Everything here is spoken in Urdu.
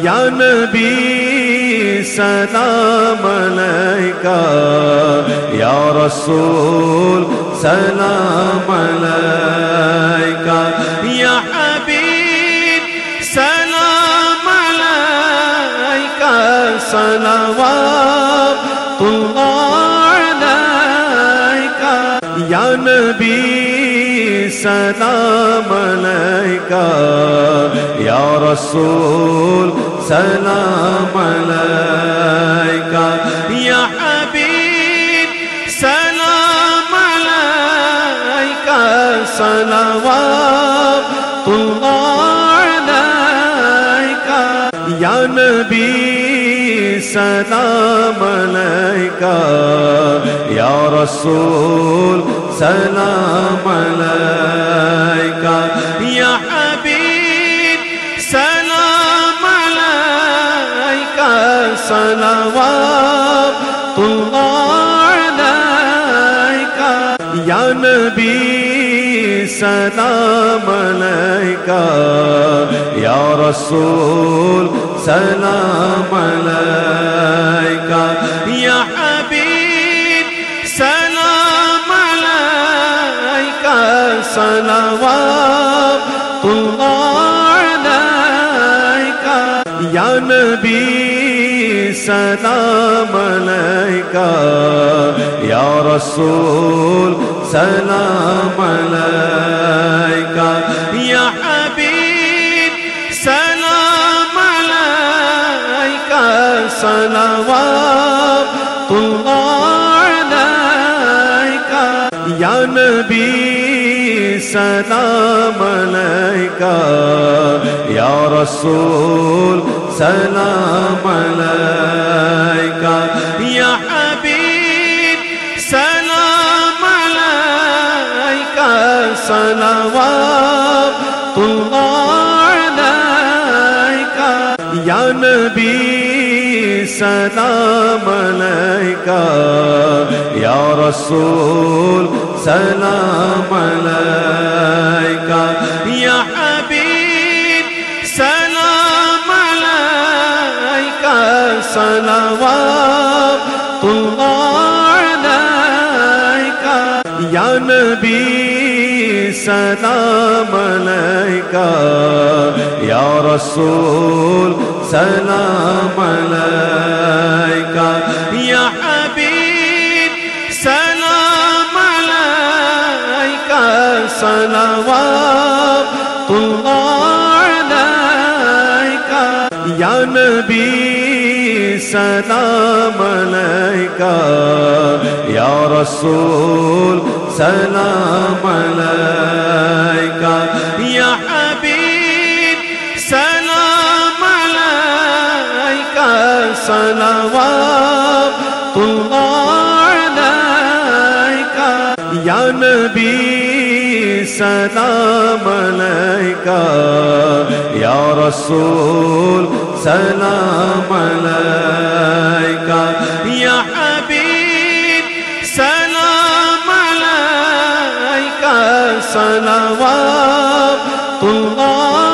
یا نبی سلام علیکہ، یا رسول سلام علیکہ، یا حبیب سلام علیکہ، صلوات اللہ علیکہ، یا نبی سلام علیکہ، یا رسول سلام علیکہ، یا حبیب سلام علیکہ، صلوات اللہ علیکہ، یا نبی سلام علیکہ، یا رسول سلام علیکہ، یا حبیب سلام علیکہ، صلوات اللہ علیکہ، یا نبی سلام علیکہ، یا رسول سلام علیکہ، یا حبیب سلام علیکہ، صلوات اللہ علیکہ، یا نبی سلام علیکہ، یا رسول سلام علیکہ، یا حبیب سلام علیکہ، صلوات اللہ علیکہ، یا نبی سلام علیکہ، یا رسول سلام علیکہ، یا حبیب سلام علیکہ، صلوات اللہ علیکہ، یا نبی سلام علیکہ، یا رسول سلام علیکہ، یا حبیب سلام علیکہ، صلوات اللہ علیکہ، یا نبی سلام علیکہ، یا رسول سلام علیکہ، یا حبیب سلام علیکہ، صلوات اللہ علیکہ، یا نبی سلام علیکہ، یا رسول سلام علیکہ، یا حبیب سلام علیکہ، صلوات اللہ علیکہ، یا نبی سلام علیکہ، یا رسول سلام علیکہ، یا حبیب سلام علیکہ، صلوات اللہ